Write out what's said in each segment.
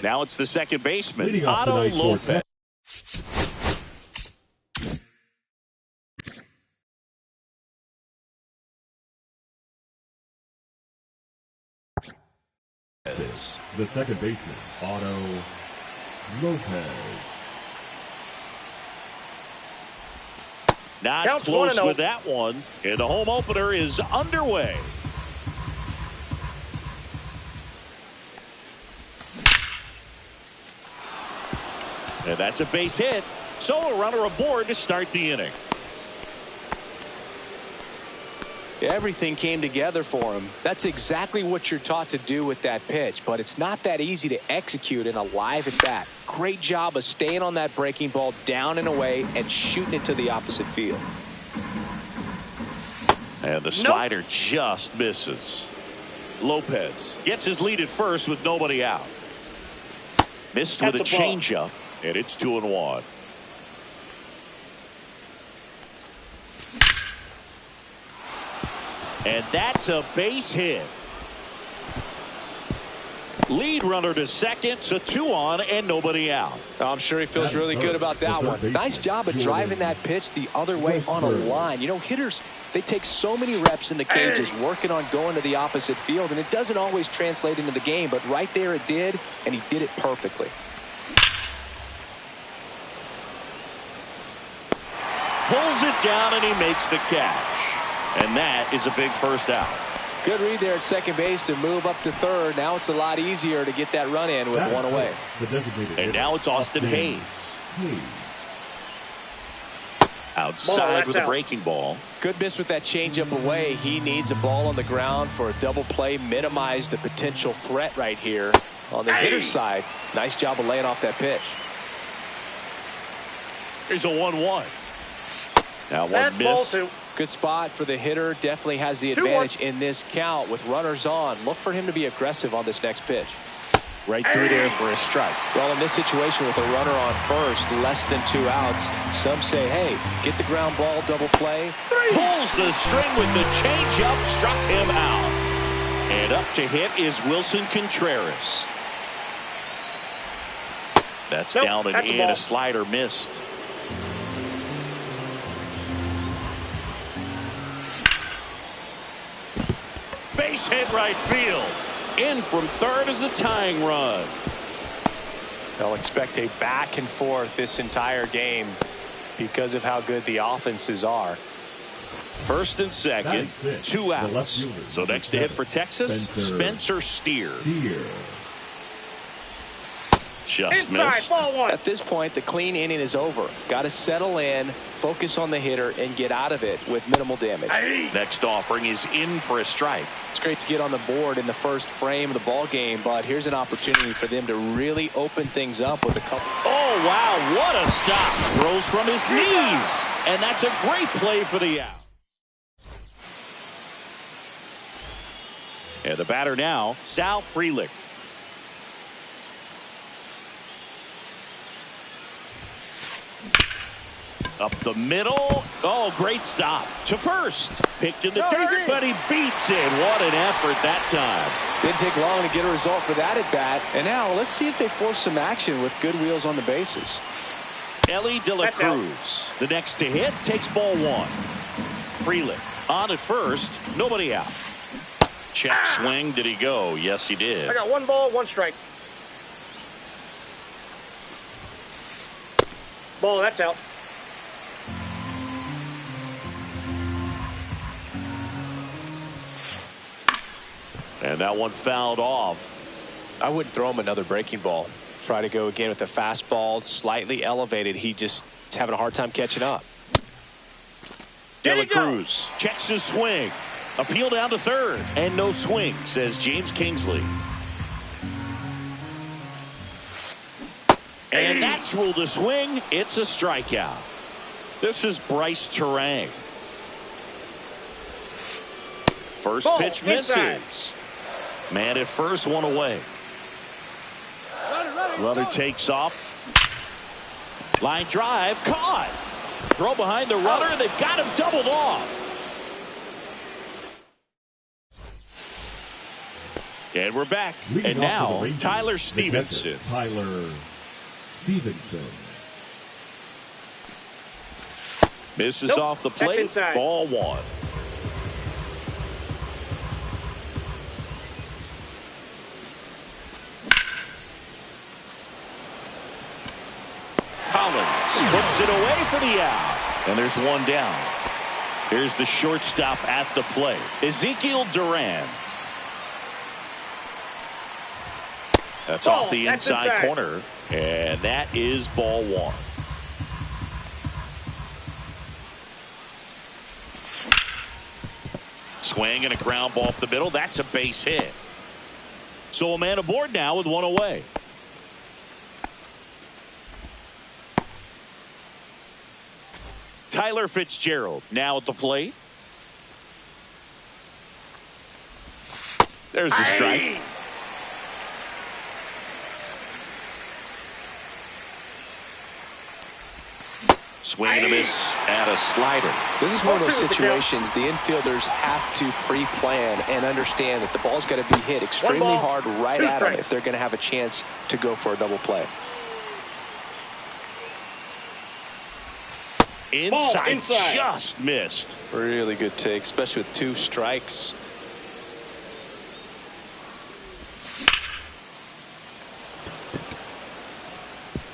Now it's the second baseman, Leading off Otto tonight Lopez. The second baseman, Otto Lopez. Not Counts close 1-0. with that one. And the home opener is underway. And that's a base hit. So a runner aboard to start the inning. Everything came together for him. That's exactly what you're taught to do with that pitch, but it's not that easy to execute in a live at bat. Great job of staying on that breaking ball down and away and shooting it to the opposite field. And the slider just misses. Lopez gets his lead at first with nobody out. Missed with a That's a ball. changeup, and it's 2-1. And that's a base hit. Lead runner to second, so 2 on and nobody out. I'm sure he feels really good about that one. Nice job of driving that pitch the other way on a line. You know, hitters, they take so many reps in the cages working on going to the opposite field, and it doesn't always translate into the game, but right there it did, and he did it perfectly. Pulls it down and he makes the catch. And that is a big first out. Good read there at second base to move up to third. Now it's a lot easier to get that run in with one away. And now it's Austin Hayes. Outside with a breaking ball. Good miss with that changeup away. He needs a ball on the ground for a double play. Minimize the potential threat right here on the hitter's side. Nice job of laying off that pitch. Here's a 1-1. Now one miss. Good spot for the hitter. Definitely has the advantage in this count with runners on. Look for him to be aggressive on this next pitch. Right through there for a strike. Well, in this situation with a runner on first, less than 2 outs, some say, hey, get the ground ball, double play. Pulls the string with the changeup, struck him out. And up to hit is Wilson Contreras. That's down and in. A slider missed. Base hit right field. In from third is the tying run. They'll expect a back and forth this entire game because of how good the offenses are. First and second, 2 outs. So next to hit for Texas, Spencer Steer. Just missed. At this point, the clean inning is over. Got to settle in, focus on the hitter, and get out of it with minimal damage. Next offering is in for a strike. It's great to get on the board in the first frame of the ball game, but here's an opportunity for them to really open things up with a couple. Oh, wow, what a stop. Throws from his knees. And that's a great play for the out. And the batter now, Sal Frelick. Up the middle. Oh, great stop. To first. Picked in the dirt, but he beats it. What an effort that time. Didn't take long to get a result for that at bat. And now let's see if they force some action with good wheels on the bases. Ellie De La Cruz. The next to hit takes ball 1. Frelick on at first. Nobody out. Check swing. Did he go? Yes, he did. I got 1 ball, 1 strike. Ball, that's out. And that one fouled off. I wouldn't throw him another breaking ball. Try to go again with the fastball, slightly elevated. He just is having a hard time catching up. De La Cruz checks his swing. Appeal down to third. And no swing, says James Kingsley. And that's ruled a swing. It's a strikeout. This is Bryce Terang. First pitch misses. Man at first, 1 away. Runner takes off. Line drive, caught. Throw behind the runner. They've got him doubled off. And we're back. Leading And off for the now, Rangers, Tyler the Stevenson. catcher, Tyler Stevenson. Misses Nope, off the that's plate. inside. Ball one. Collins puts it away for the out. And there's one down. Here's the shortstop at the plate, Ezekiel Duran. That's off the inside corner, and that is ball one. Swing and a ground ball up the middle. That's a base hit. So a man aboard now with one away. Tyler Fitzgerald now at the plate. There's the strike. Swing and a miss and a slider. This is one of those situations the infielders have to pre-plan and understand that the ball's got to be hit extremely hard right at them if they're going to have a chance to go for a double play. Inside, just missed. Really good take, especially with 2 strikes.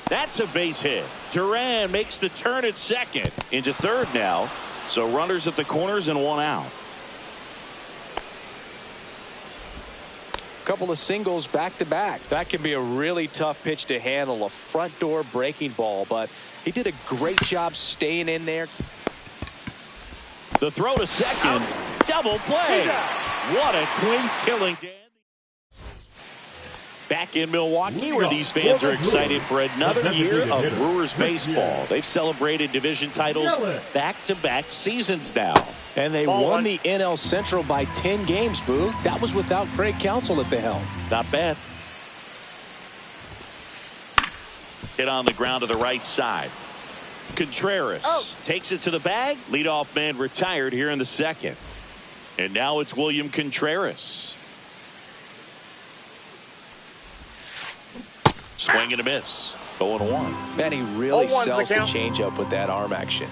That's a base hit. Duran makes the turn at second. Into third now. So runners at the corners and one out. Couple of singles back to back. That can be a really tough pitch to handle, a front door breaking ball, but he did a great job staying in there. The throw to second. Double play. What a clean killing. Back in Milwaukee, where these fans are excited for another year of Brewers baseball. They've celebrated division titles back-to-back seasons now. And they won the NL Central by 10 games, Boo. That was without Craig Counsell at the helm. Not bad. Hit on the ground to the right side. Contreras takes it to the bag. Leadoff man retired here in the second. And now it's William Contreras. Swing and a miss. 0-1. Man, he really sells the changeup with that arm action.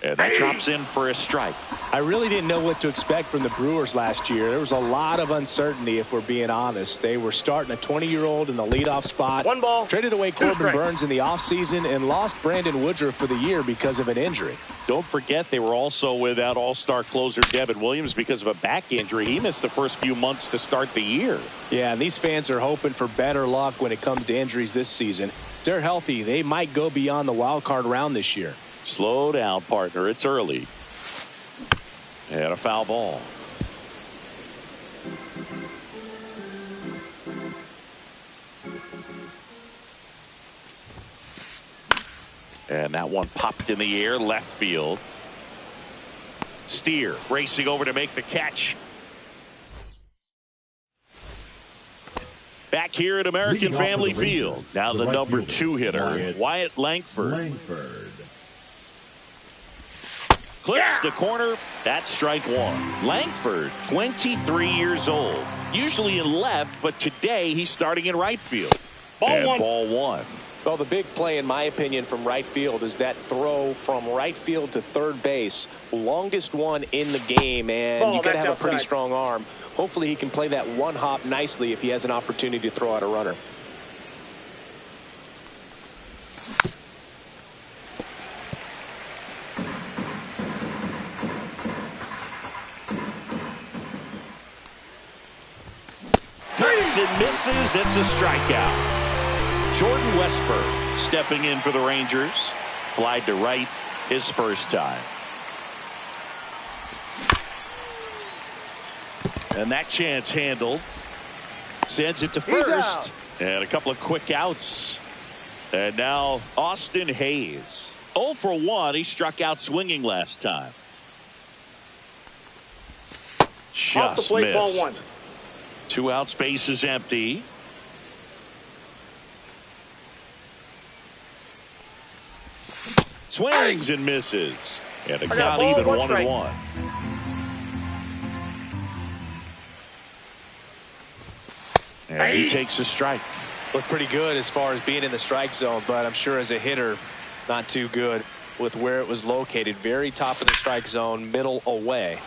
And that drops in for a strike. I really didn't know what to expect from the Brewers last year. There was a lot of uncertainty, if we're being honest. They were starting a 20-year-old in the leadoff spot. 1 ball. Traded away Corbin Burns in the offseason and lost Brandon Woodruff for the year because of an injury. Don't forget they were also without all-star closer Devin Williams because of a back injury. He missed the first few months to start the year. Yeah, and these fans are hoping for better luck when it comes to injuries this season. If they're healthy, they might go beyond the wild card round this year. Slow down, partner. It's early. And a foul ball. And that one popped in the air, left field. Steer racing over to make the catch. Back here at American Family Field. Now the number 2 hitter, Wyatt Langford. Clips the corner. That's strike one. Langford, 23 years old. Usually in left, but today he's starting in right field. Ball one. Well, the big play, in my opinion, from right field is that throw from right field to third base. Longest one in the game, and you got to have a pretty strong arm. Hopefully he can play that one hop nicely if he has an opportunity to throw out a runner. Cuts and misses. It's a strikeout. Jordan Westburg stepping in for the Rangers. Flied to right his first time. And that chance handled. Sends it to first. And a couple of quick outs. And now Austin Hayes. 0 for 1. He struck out swinging last time. Just off the plate, missed. ball one. 2 outs, base is empty. Swings and misses. And a count even 1-1. And he takes a strike. Looked pretty good as far as being in the strike zone, but I'm sure as a hitter, not too good with where it was located. Very top of the strike zone, middle away.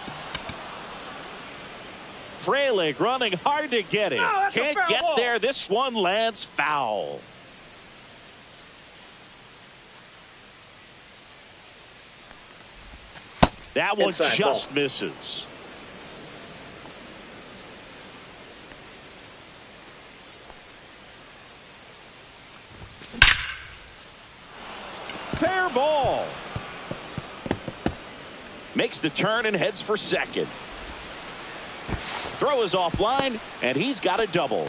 Frelick running hard to get it. Can't get there. This one lands foul. That one just misses. Fair ball. Makes the turn and heads for second. Throw is offline, and he's got a double.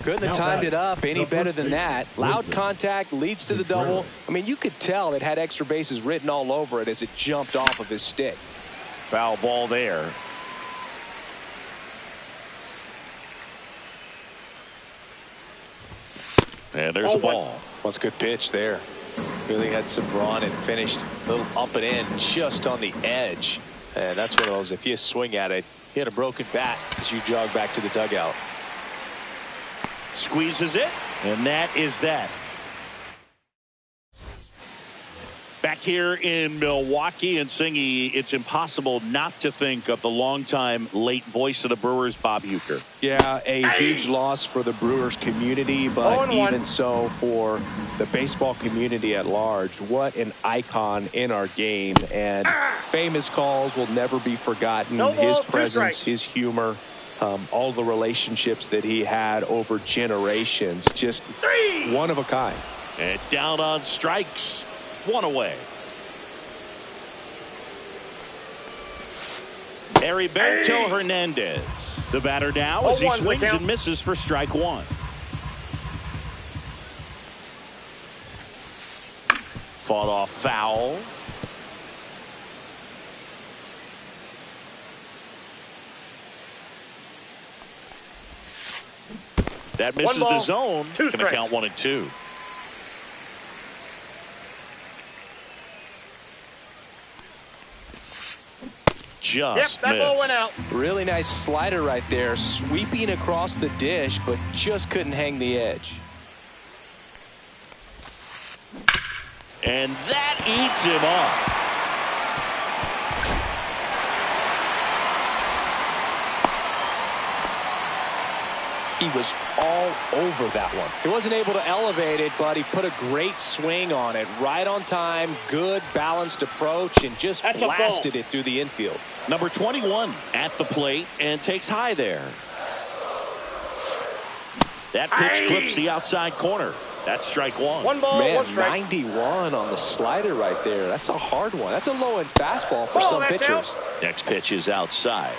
Couldn't have timed it up any better than that. Loud contact leads to the double. I mean, you could tell it had extra bases written all over it as it jumped off of his stick. Foul ball there. And there's a ball. That's a good pitch there. Really had some run and finished a little up and in just on the edge. And that's one of those, if you swing at it, hit a broken bat as you jog back to the dugout. Squeezes it, and that is that. Back here in Milwaukee, and Singy, it's impossible not to think of the longtime late voice of the Brewers, Bob Uecker. Yeah, a huge loss for the Brewers community, but even so for the baseball community at large. What an icon in our game, and famous calls will never be forgotten. His presence, his humor, all the relationships that he had over generations, just one of a kind. And down on strikes. One away. Heriberto Hernandez, the batter now as he swings and misses for strike one. Fought off foul. That misses the zone. Going to count 1-2. Just that ball went out. Really nice slider right there, sweeping across the dish, but just couldn't hang the edge. And that eats him up. He was all over that one. He wasn't able to elevate it, but he put a great swing on it. Right on time, good balanced approach, and just blasted it through the infield. Number 21 at the plate and takes high there. That pitch clips the outside corner. That's strike one. One ball, man, one strike. 91 on the slider right there. That's a hard one. That's a low-end fastball for some pitchers. Next pitch is outside.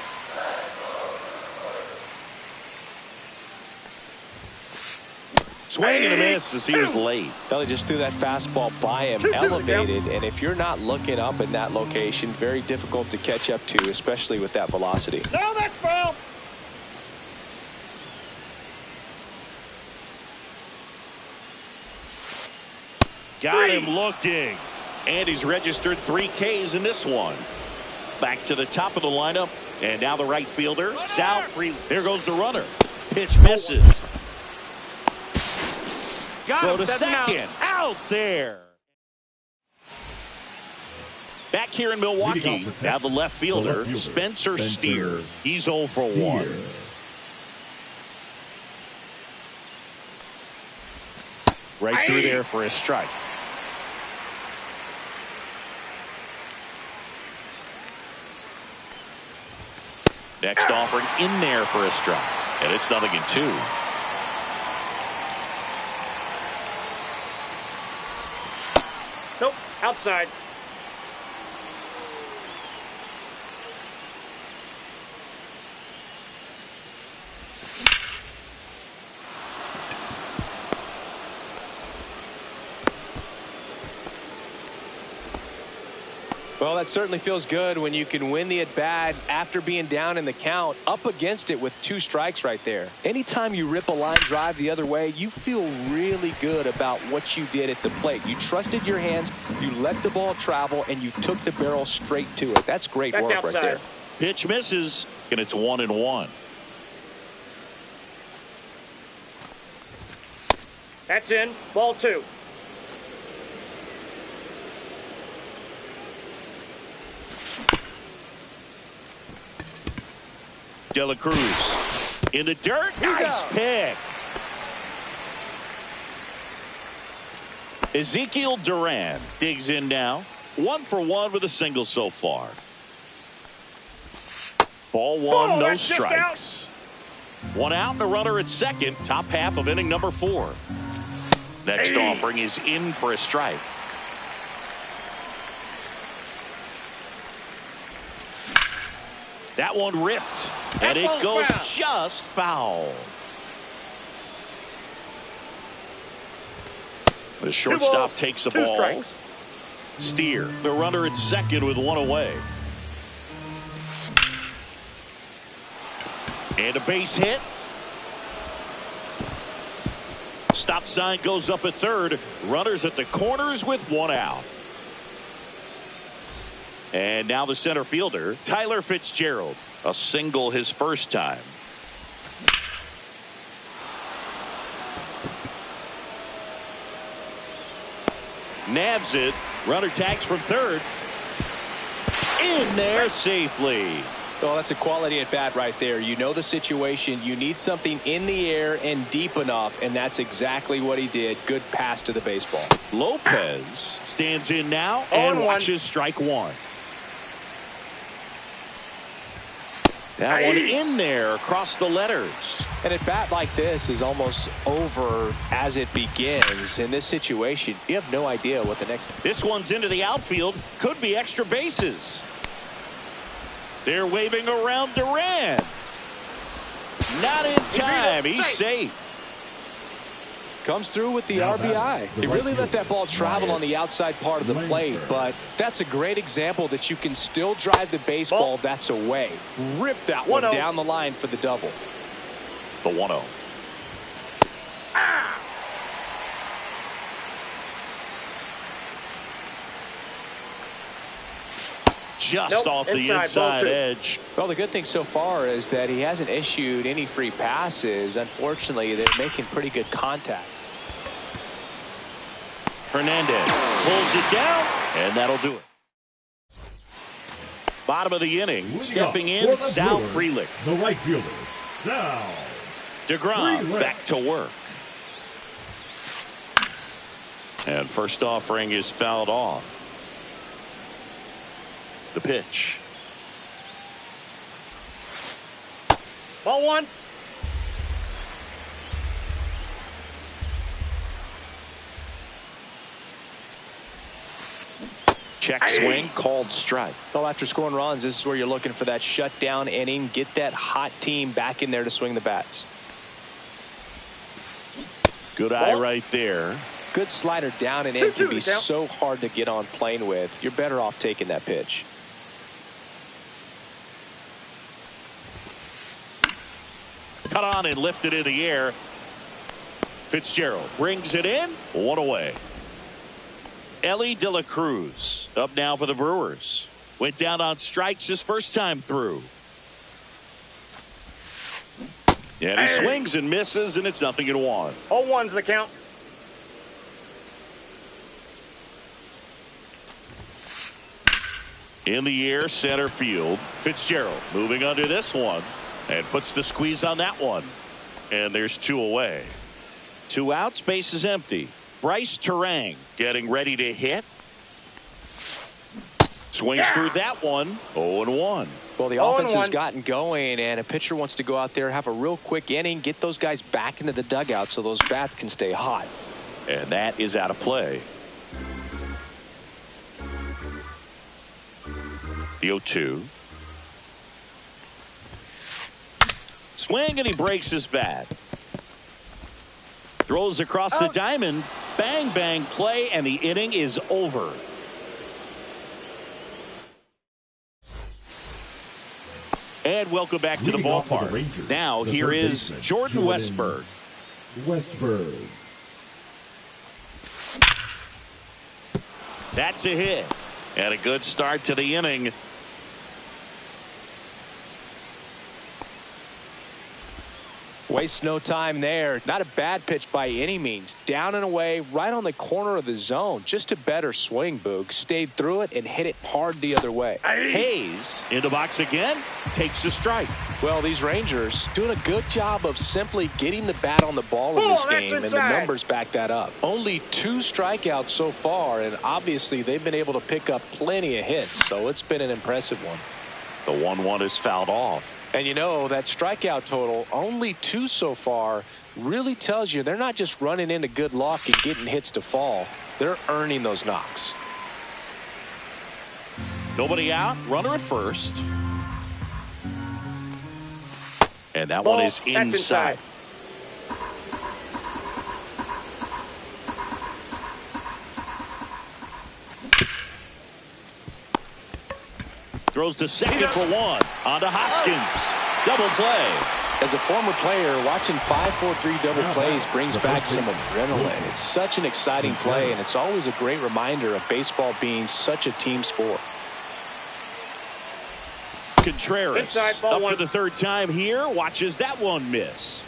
Swing and a miss as he was late. They just threw that fastball by him, elevated, and if you're not looking up in that location, very difficult to catch up to, especially with that velocity. No, that's foul. Got him looking. And he's registered 3 Ks in this one. Back to the top of the lineup. And now the right fielder, Sal Free. There goes the runner. Pitch misses. Go to second. Out there. Back here in Milwaukee, now the left fielder, Spencer Steer. He's 0 for 1. Right through there for a strike. Next offering in there for a strike. And it's 0-2. Nope, outside. Well, that certainly feels good when you can win the at-bat after being down in the count, up against it with 2 strikes right there. Anytime you rip a line drive the other way, you feel really good about what you did at the plate. You trusted your hands, you let the ball travel, and you took the barrel straight to it. That's great work right there. Pitch misses, and it's 1-1. That's in. Ball 2. De La Cruz in the dirt. Nice pick. Ezekiel Duran digs in now. 1 for 1 with a single so far. Ball 1, no strikes. 1 out and a runner at second. Top half of inning number 4. Next offering is in for a strike. That one ripped, and it goes just foul. The shortstop takes the ball. Strikes. Steer, the runner at second with 1 away. And a base hit. Stop sign goes up at third. Runners at the corners with 1 out. And now the center fielder, Tyler Fitzgerald. A single his first time. Nabs it. Runner tags from third. In there safely. Well, that's a quality at bat right there. You know the situation. You need something in the air and deep enough, and that's exactly what he did. Good pass to the baseball. Lopez stands in now and watches strike 1. That one in there across the letters. And a bat like this is almost over as it begins. In this situation, you have no idea what the next. This one's into the outfield. Could be extra bases. They're waving around Duran. Not in time. He's safe. Comes through with the RBI. He really let that ball travel on the outside part of the plate, but that's a great example that you can still drive the baseball that's away. Rip that one down the line for the double. The 1-0. Just off the inside edge. Well, the good thing so far is that he hasn't issued any free passes. Unfortunately, they're making pretty good contact. Hernandez pulls it down, and that'll do it. Bottom of the inning, stepping in, Sal Frelick. The right fielder, Sal. DeGrom back to work. And first offering is fouled off. The pitch. Ball 1. Check swing, called strike. Well, after scoring runs, this is where you're looking for that shutdown inning. Get that hot team back in there to swing the bats. Good eye right there. Good slider down and in can be so hard to get on plane with. You're better off taking that pitch. Cut on and lifted in the air. Fitzgerald brings it in. 1 away. Ellie De La Cruz up now for the Brewers. Went down on strikes his first time through. And he swings and misses, and it's 0-1. 0-1's the count. In the air, center field. Fitzgerald moving under this one and puts the squeeze on that one. And there's 2 away. 2 outs, base is empty. Bryce Terang getting ready to hit. Swings through that one. 0-1. Well, the offense has gotten going, and a pitcher wants to go out there, have a real quick inning, get those guys back into the dugout so those bats can stay hot. And that is out of play. The 0-2. Swing, and he breaks his bat. Throws across the diamond. Bang, bang play, and the inning is over. And welcome back to the ballpark. Now here is Jordan Westburg. That's a hit. And a good start to the inning. Waste no time there. Not a bad pitch by any means. Down and away, right on the corner of the zone. Just a better swing, Boog. Stayed through it and hit it hard the other way. Hayes in the box again. Takes the strike. Well, these Rangers doing a good job of simply getting the bat on the ball in this game, and the numbers back that up. Only 2 strikeouts so far, and obviously they've been able to pick up plenty of hits, so it's been an impressive one. The 1-1 is fouled off. And you know, that strikeout total, only 2 so far, really tells you they're not just running into good luck and getting hits to fall. They're earning those knocks. Nobody out. Runner at first. And that one is inside. Throws to second for 1. On to Hoskins. Double play. As a former player, watching 5-4-3 double plays brings back some adrenaline. It's such an exciting play, and it's always a great reminder of baseball being such a team sport. Contreras up for the 3rd time here. Watches that one miss.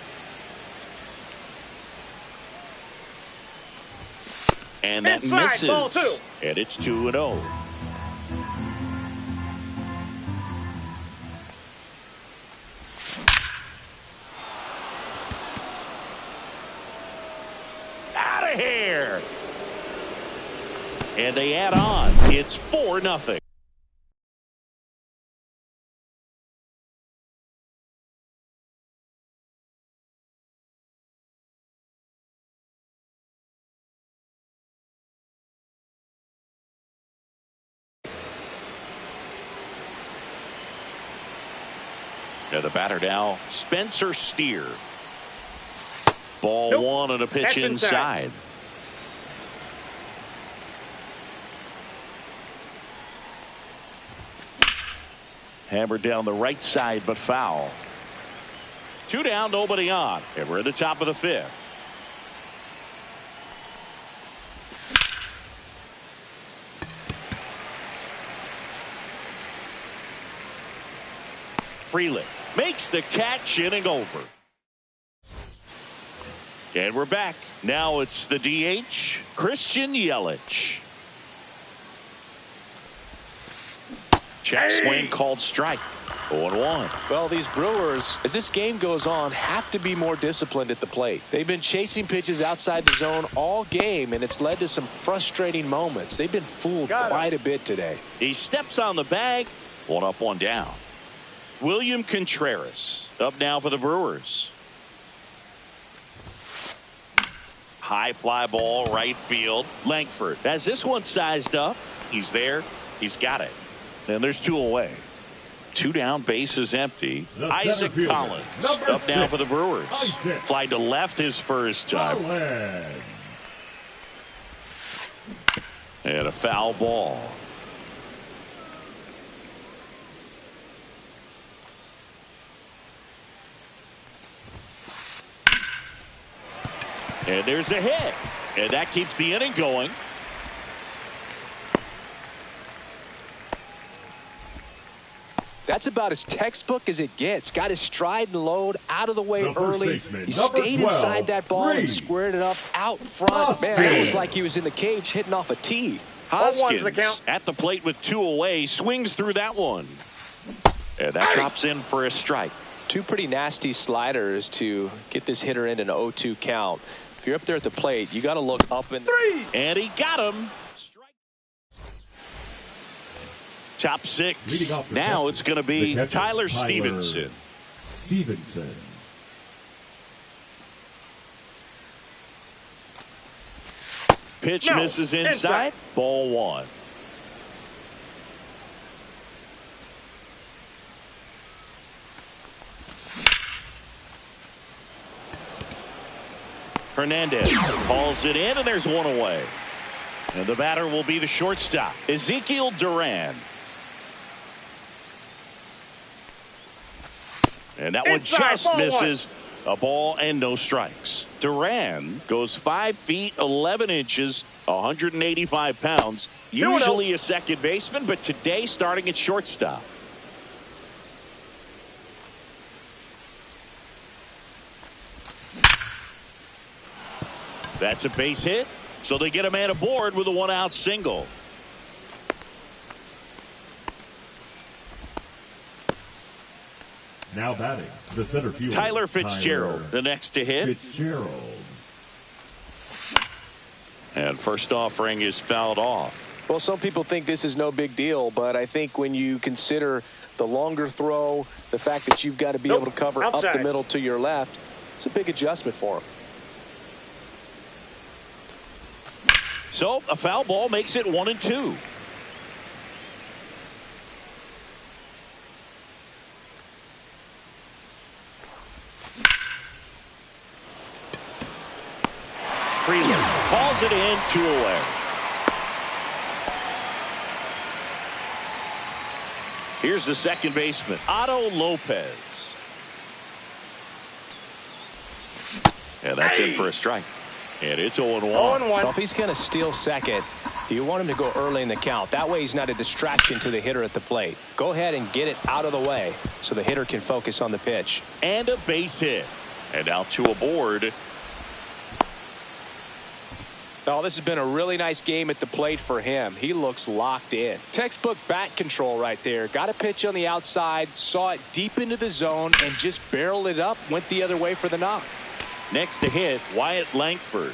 And that misses. And it's 2-0. Out of here. And they add on. It's 4-0. Now the batter now, Spencer Steer. Ball 1 and a pitch inside. Hammered down the right side, but foul. 2 down, nobody on. And we're at the top of the 5th. Freeland makes the catch, inning over. And we're back. Now it's the DH, Christian Yelich. Check swing called strike. 0-1. Well, these Brewers, as this game goes on, have to be more disciplined at the plate. They've been chasing pitches outside the zone all game, and it's led to some frustrating moments. They've been fooled quite a bit today. He steps on the bag. 1 up, 1 down. William Contreras up now for the Brewers. High fly ball, right field. Langford has this one sized up. He's there. He's got it. And there's 2 away. 2 down, base is empty. Isaac Collins up now for the Brewers. Fly to left his first time. And a foul ball. And there's a hit. And that keeps the inning going. That's about as textbook as it gets. Got his stride and load out of the way early. He stayed inside that ball and squared it up out front. Man, it was like he was in the cage hitting off a tee. Hoskins at the plate with 2 away. Swings through that one. And that drops in for a strike. 2 pretty nasty sliders to get this hitter in an 0-2 count. If you're up there at the plate, you got to look up and 3. And he got him. Top 6. Now it's going to be Tyler Stevenson. Pitch misses inside. Ball 1. Hernandez hauls it in, and there's 1 away. And the batter will be the shortstop, Ezekiel Duran. And that one just misses. A ball and no strikes. Duran goes 5 feet 11 inches, 185 pounds. Usually a second baseman, but today starting at shortstop. That's a base hit. So they get a man aboard with a 1-out single. Now batting, the center fielder, Tyler Fitzgerald, the next to hit. Fitzgerald. And first offering is fouled off. Well, some people think this is no big deal, but I think when you consider the longer throw, the fact that you've got to be able to cover outside. up the middle to your left, it's a big adjustment for him. So a foul ball makes it 1-2. Freeland calls it in, 2 away. Here's the second baseman, Otto Lopez. And that's in for a strike. And it's 0-1. 0-1. Well, if he's going to steal second, you want him to go early in the count. That way he's not a distraction to the hitter at the plate. Go ahead and get it out of the way so the hitter can focus on the pitch. And a base hit. And now 2 aboard. Oh, this has been a really nice game at the plate for him. He looks locked in. Textbook bat control right there. Got a pitch on the outside, saw it deep into the zone, and just barreled it up, went the other way for the knock. Next to hit, Wyatt Langford.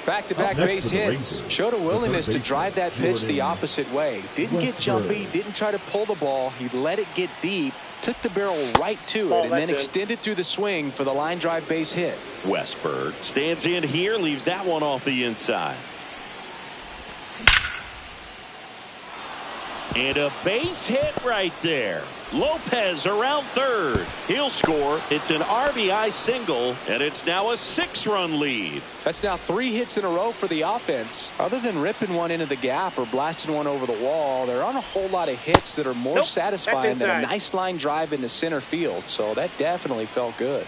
Back-to-back base hits. Showed a willingness to drive that pitch the opposite way. Didn't get jumpy, didn't try to pull the ball. He let it get deep, took the barrel right to it, and then extended through the swing for the line drive base hit. Westberg stands in here, leaves that one off the inside. And a base hit right there. Lopez around third. He'll score. It's an RBI single, and it's now a 6-run lead. That's now 3 hits in a row for the offense. Other than ripping one into the gap or blasting one over the wall, there aren't a whole lot of hits that are more satisfying than a nice line drive into center field. So that definitely felt good.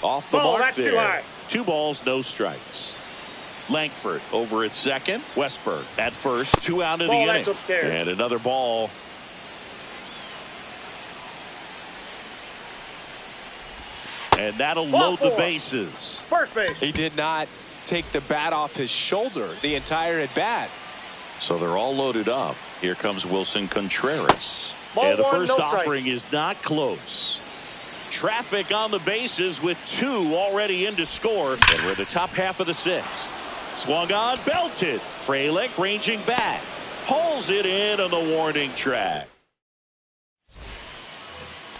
Off the mark that's there. too high. 2 balls, no strikes. Langford over at second. Westberg at first. 2 out of the inning. And another ball. And that'll load the bases. First base. He did not take the bat off his shoulder the entire at bat. So they're all loaded up. Here comes Wilson Contreras. Ball and the one, first no offering is not close. Traffic on the bases with 2 already in to score. And we're in the top half of the 6th. Swung on, belted. Frelick ranging back. Pulls it in on the warning track.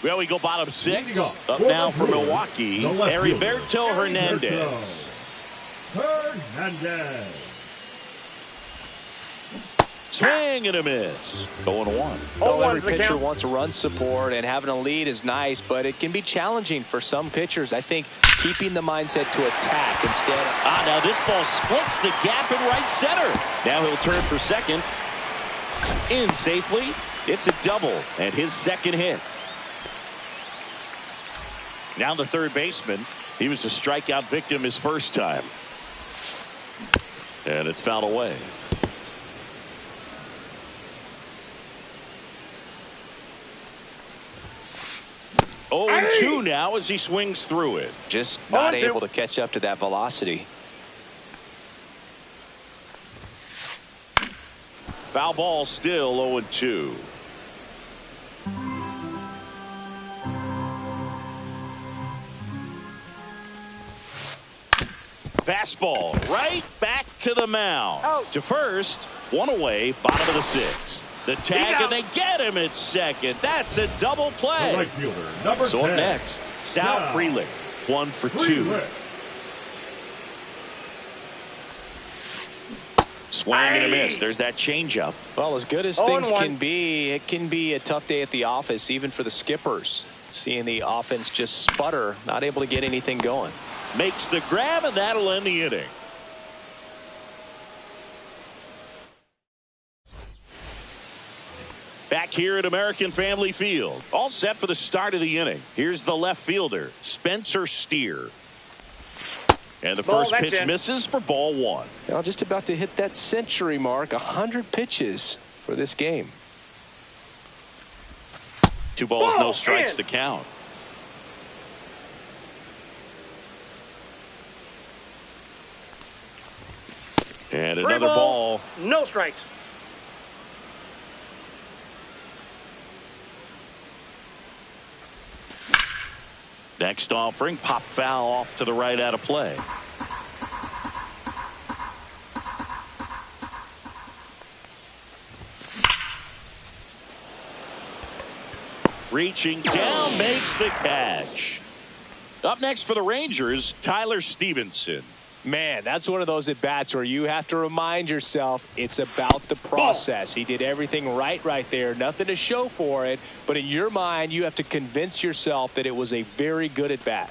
Well, we go bottom 6. Up now for Milwaukee, Heriberto Hernandez. Swing and a miss. 0-1. Well, every pitcher wants run support, and having a lead is nice, but it can be challenging for some pitchers. I think keeping the mindset to attack instead. Now this ball splits the gap in right center. Now he'll turn for second. In safely. It's a double and his second hit. Now the third baseman. He was a strikeout victim his first time. And it's fouled away. 0-2 now as he swings through it. Just not able to catch up to that velocity. Foul ball still 0-2. Fastball right back to the mound. To first, 1 away, bottom of the 6th. The tag, and they get him at second. That's a double play. Right fielder, number so 10. Up next, Sal Frelick, 1 for 2. Swing and a miss. There's that changeup. Well, as good as things can be, it can be a tough day at the office, even for the skippers. Seeing the offense just sputter, not able to get anything going. Makes the grab, and that'll end the inning. Back here at American Family Field. All set for the start of the inning. Here's the left fielder, Spencer Steer. And the Ball, first pitch in. misses for ball one. Now just about to hit that century mark. 100 pitches for this game. 2 balls, Ball, no strikes in. to count. And another ball. No strikes. Next offering, pop foul off to the right out of play. Reaching down, makes the catch. Up next for the Rangers, Tyler Stevenson. Man, that's one of those at-bats where you have to remind yourself it's about the process. He did everything right there. Nothing to show for it. But in your mind, you have to convince yourself that it was a very good at-bat.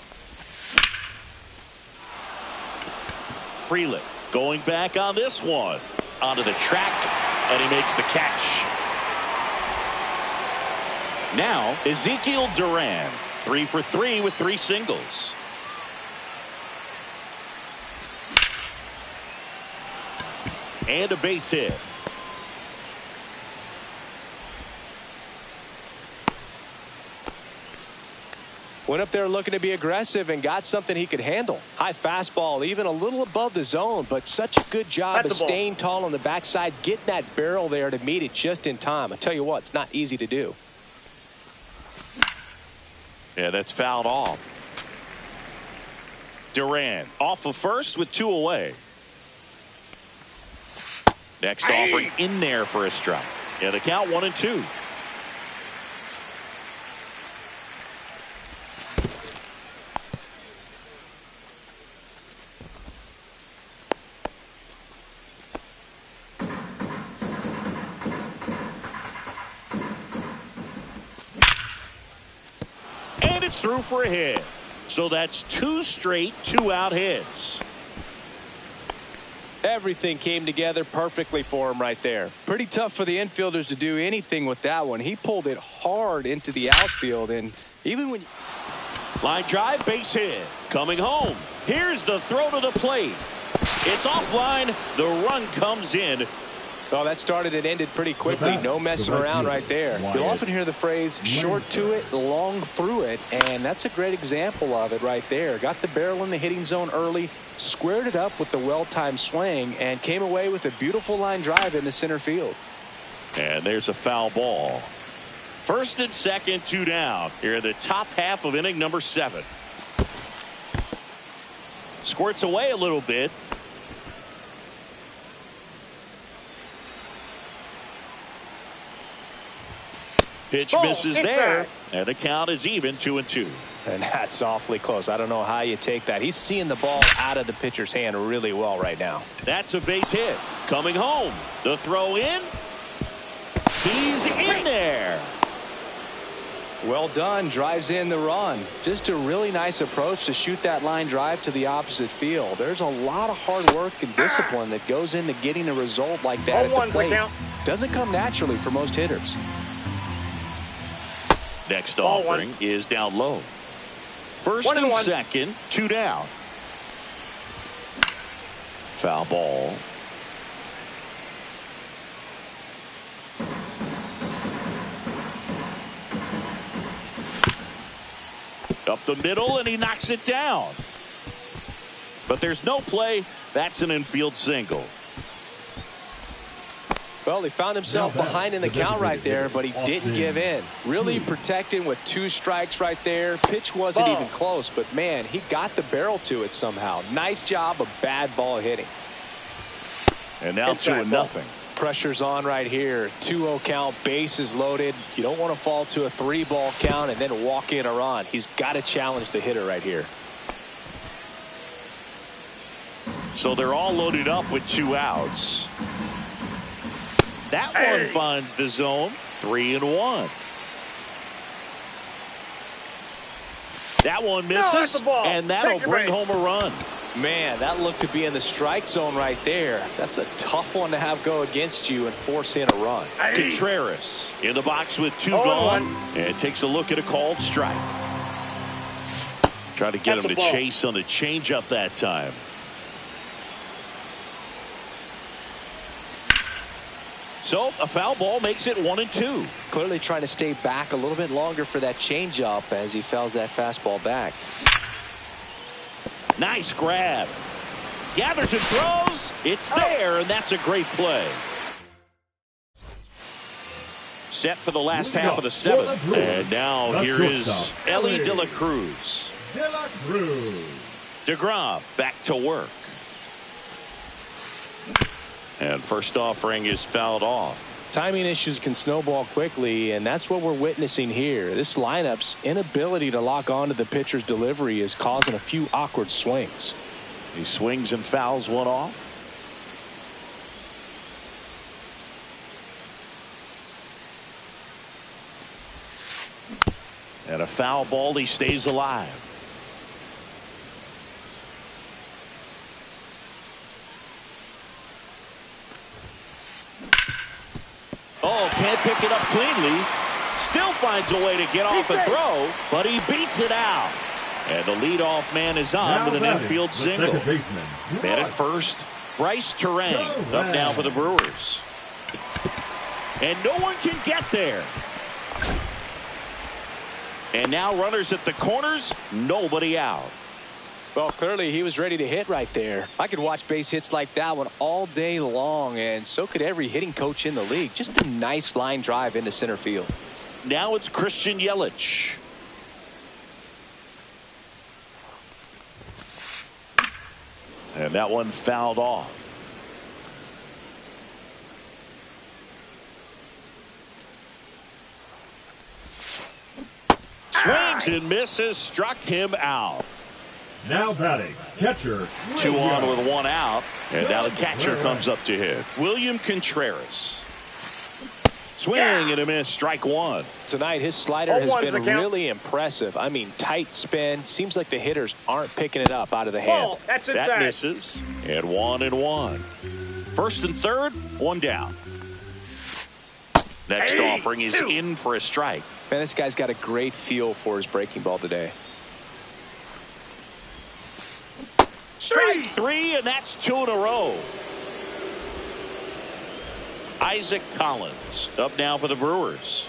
Freeland going back on this one. Onto the track, and he makes the catch. Now, Ezekiel Duran, 3 for 3 with 3 singles. And a base hit. Went up there looking to be aggressive and got something he could handle. High fastball, even a little above the zone, but such a good job of staying tall on the backside, getting that barrel there to meet it just in time. I tell you what, it's not easy to do. Yeah, that's fouled off. Duran off of first with 2 away. Next offering in there for a strike. Yeah, the count 1-2. And it's through for a hit. So that's 2 straight 2-out hits. Everything came together perfectly for him right there. Pretty tough for the infielders to do anything with that one. He pulled it hard into the outfield, and even when... Line drive, base hit. Coming home. Here's the throw to the plate. It's offline. The run comes in. Well, that started and ended pretty quickly. No messing around right there. You'll often hear the phrase short to it, long through it, and that's a great example of it right there. Got the barrel in the hitting zone early, squared it up with the well-timed swing, and came away with a beautiful line drive into center field. And there's a foul ball. First and second, 2 down. Here in the top half of inning number 7. Squirts away a little bit. Pitch misses there, and the count is even 2-2. And that's awfully close. I don't know how you take that. He's seeing the ball out of the pitcher's hand really well right now. That's a base hit. Coming home. The throw in. He's in there. Well done. Drives in the run. Just a really nice approach to shoot that line drive to the opposite field. There's a lot of hard work and discipline that goes into getting a result like that at the plate. Doesn't come naturally for most hitters. Next offering is down low. First and second, 2 down. Foul ball. Up the middle, and he knocks it down. But there's no play. That's an infield single. Well, he found himself behind in the count right there, but he didn't give in. Really protecting with 2 strikes right there. Pitch wasn't even close, but man, he got the barrel to it somehow. Nice job of bad ball hitting. And now 2-0. Pressure's on right here. 2-0 count, bases loaded. You don't want to fall to a 3-ball count and then walk in a run. He's got to challenge the hitter right here. So they're all loaded up with 2 outs. That one finds the zone. 3-1. That one misses, and that'll bring home a run. Man, that looked to be in the strike zone right there. That's a tough one to have go against you and force in a run. Contreras in the box with 2 gone, and takes a look at a called strike. Trying to get That's him to a ball. chase on the changeup that time. So a foul ball makes it 1-2. Clearly trying to stay back a little bit longer for that changeup as he fouls that fastball back. Nice grab. Gathers and throws. It's there, and that's a great play. Set for the last half of the seventh. And now here is Ellie De La Cruz. De La Cruz. DeGrom back to work. And first offering is fouled off. Timing issues can snowball quickly, and that's what we're witnessing here. This lineup's inability to lock onto the pitcher's delivery is causing a few awkward swings. He swings and fouls one off. And a foul ball. He stays alive. Oh, can't pick it up cleanly. Still finds a way to get off a throw, but he beats it out. And the leadoff man is on with an infield single. Man at first, Bryce Terang up now for the Brewers. And no one can get there. And now runners at the corners, nobody out. Well, clearly he was ready to hit right there. I could watch base hits like that one all day long, and so could every hitting coach in the league. Just a nice line drive into center field. Now it's Christian Yelich. And that one fouled off. Swings and misses, struck him out. Now batting, catcher. 2 on with 1 out. And now the catcher comes up to hit. William Contreras. Swing and a miss, strike 1. Tonight his slider has been really impressive. I mean, tight spin. Seems like the hitters aren't picking it up out of the hand. That's inside. That misses. And 1-1. First and third, 1 down. Next offering is in for a strike. Man, this guy's got a great feel for his breaking ball today. Strike 3, and that's 2 in a row. Isaac Collins up now for the Brewers.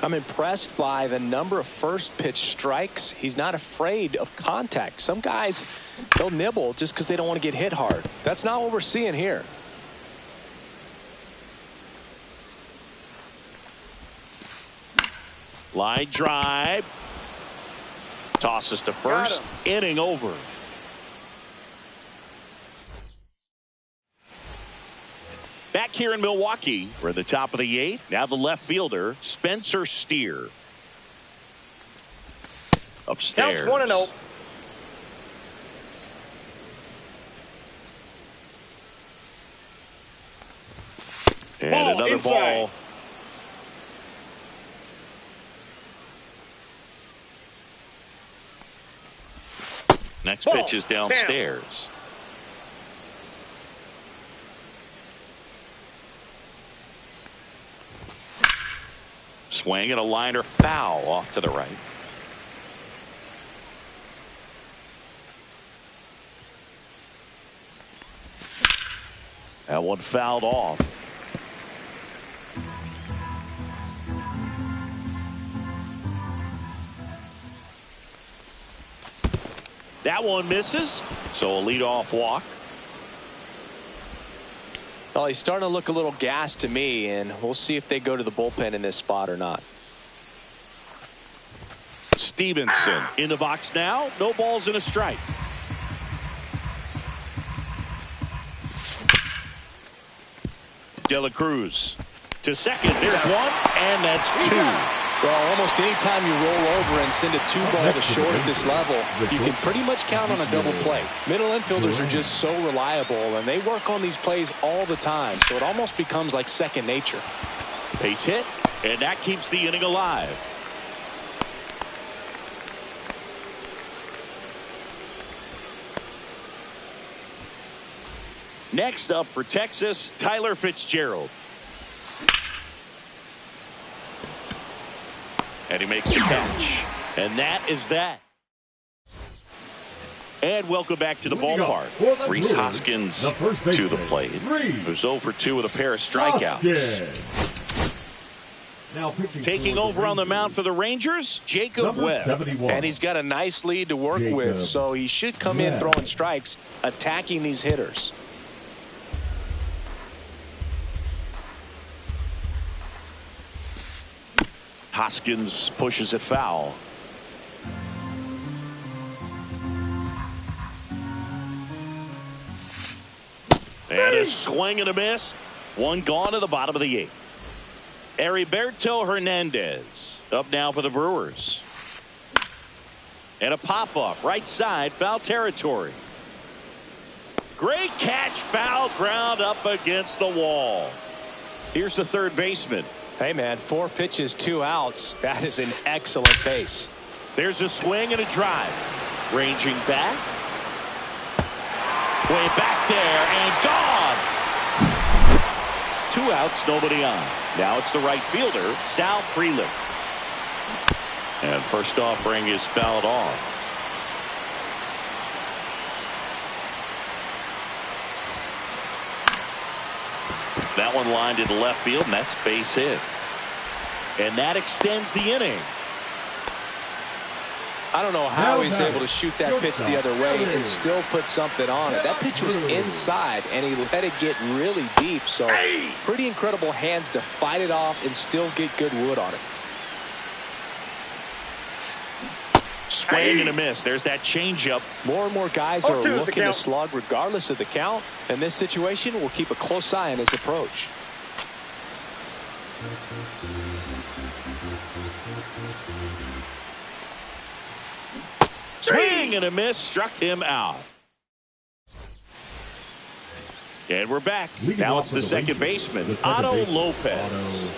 I'm impressed by the number of first pitch strikes. He's not afraid of contact. Some guys, they'll nibble just because they don't want to get hit hard. That's not what we're seeing here. Line drive. Tosses to first. Inning over. Back here in Milwaukee, we're at the top of the 8th. Now the left fielder, Spencer Steer. Upstairs. Counts 1-0. And another ball. Next pitch is downstairs. Swing and a liner foul off to the right. That one fouled off. That one misses, so a leadoff walk. Well, he's starting to look a little gassed to me, and we'll see if they go to the bullpen in this spot or not. Stevenson in the box now. No balls and a strike. De La Cruz to second. There's one, and that's 2. Well, almost any time you roll over and send a 2-ball to short at this level, you can pretty much count on a double play. Middle infielders are just so reliable, and they work on these plays all the time, so it almost becomes like second nature. Base hit, and that keeps the inning alive. Next up for Texas, Tyler Fitzgerald. And he makes the catch. And that is that. And welcome back to the ballpark. Rhys Hoskins to the plate. Who's 0 for 2 with a pair of strikeouts. Taking over on the mound for the Rangers, Jacob Webb. And he's got a nice lead to work with, so he should come in throwing strikes, attacking these hitters. Hoskins pushes it foul. And a swing and a miss. One gone to the bottom of the 8th. Heriberto Hernandez up now for the Brewers. And a pop-up right side, foul territory. Great catch, foul ground up against the wall. Here's the third baseman. Hey, man, 4 pitches, 2 outs. That is an excellent pace. There's a swing and a drive. Ranging back. Way back there and gone. 2 outs, nobody on. Now it's the right fielder, Sal Frelick. And first offering is fouled off. That one lined into left field, and that's base hit. And that extends the inning. I don't know how he's able to shoot that pitch the other way and still put something on it. That pitch was inside, and he let it get really deep. So pretty incredible hands to fight it off and still get good wood on it. Swing and a miss. There's that changeup. More and more guys are looking to slug regardless of the count. In this situation, we'll keep a close eye on his approach. Swing and a miss, struck him out. And we're back. Now it's the second baseman, Otto Lopez.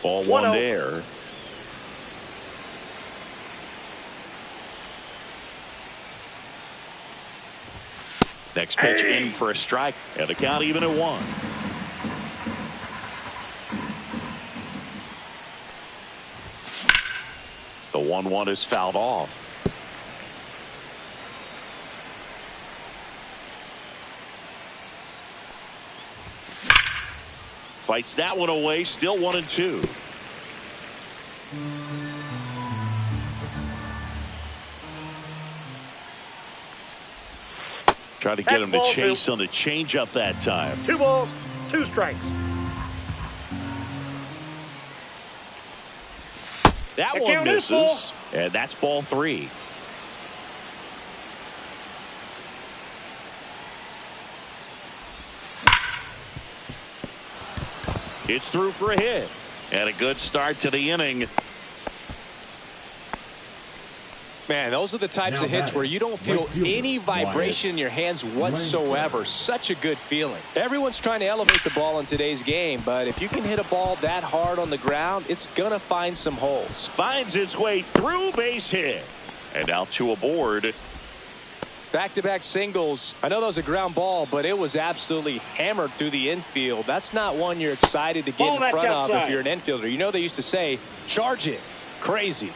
Ball one there. Next pitch in for a strike, and the count even at 1. The 1-1 is fouled off. Fights that one away, still 1-2. Try to get him to chase on the changeup that time. 2 balls, 2 strikes. That one misses, and that's ball 3. It's through for a hit, and a good start to the inning. Man, those are the types of hits where you don't feel any vibration in your hands whatsoever. Such a good feeling. Everyone's trying to elevate the ball in today's game, but if you can hit a ball that hard on the ground, it's going to find some holes. Finds its way through, base hit. And now 2 aboard. Back-to-back singles. I know that was a ground ball, but it was absolutely hammered through the infield. That's not one you're excited to get in front of if you're an infielder. You know they used to say, charge it. Crazy.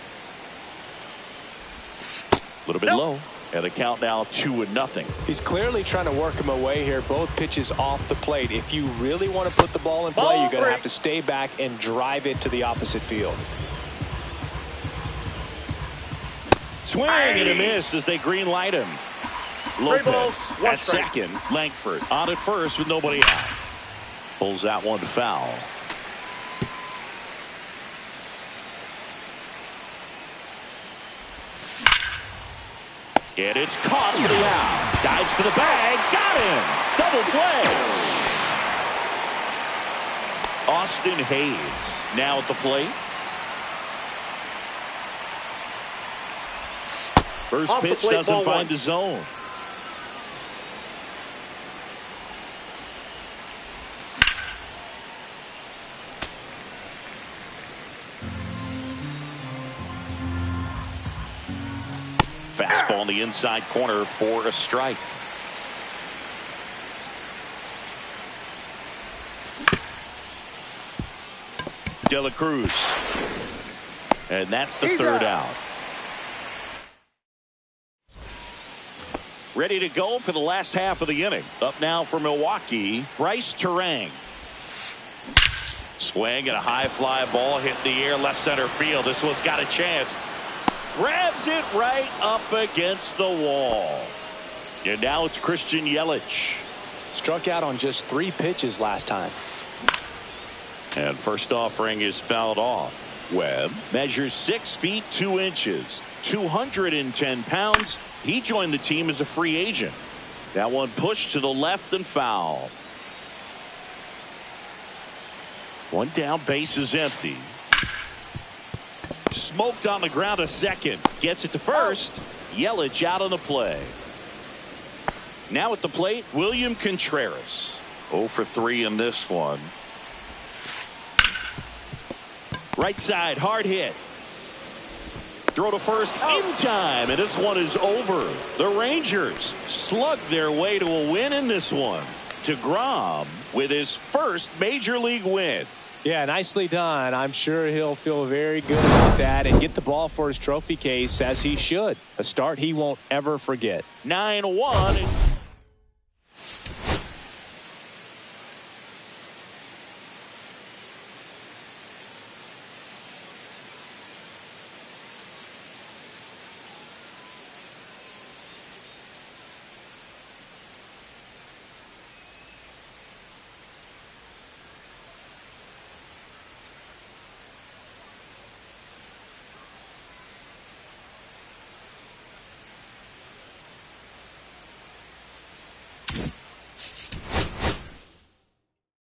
A little bit low, and the count now 2-0. He's clearly trying to work him away here. Both pitches off the plate. If you really want to put the ball in play, you're going to have to stay back and drive it to the opposite field. Swing and a miss as they green light him. Lopez at second. Langford on at first with nobody out. Pulls that one foul. And it's caught for the out. Dives for the bag. Got him. Double play. Austin Hayes now at the plate. First pitch doesn't find the zone. Fastball in the inside corner for a strike. De La Cruz. And that's the He's third out. out. Ready to go for the last half of the inning. Up now for Milwaukee, Bryce Terang. Swing and a high fly ball hit in the air left center field. This one's got a chance. Grabs it right up against the wall. And now it's Christian Yelich. Struck out on just 3 pitches last time. And first offering is fouled off. Webb measures 6 feet 2 inches, 210 pounds. He joined the team as a free agent. That one pushed to the left and foul. One down, base is empty. Smoked on the ground to second. Gets it to first. Yelich out on the play. Now at the plate, William Contreras. 0 for 3 in this one. Right side, hard hit. Throw to first in time, and this one is over. The Rangers slug their way to a win in this one. DeGrom with his first major league win. Yeah, nicely done. I'm sure he'll feel very good about that and get the ball for his trophy case, as he should. A start he won't ever forget. 9-1.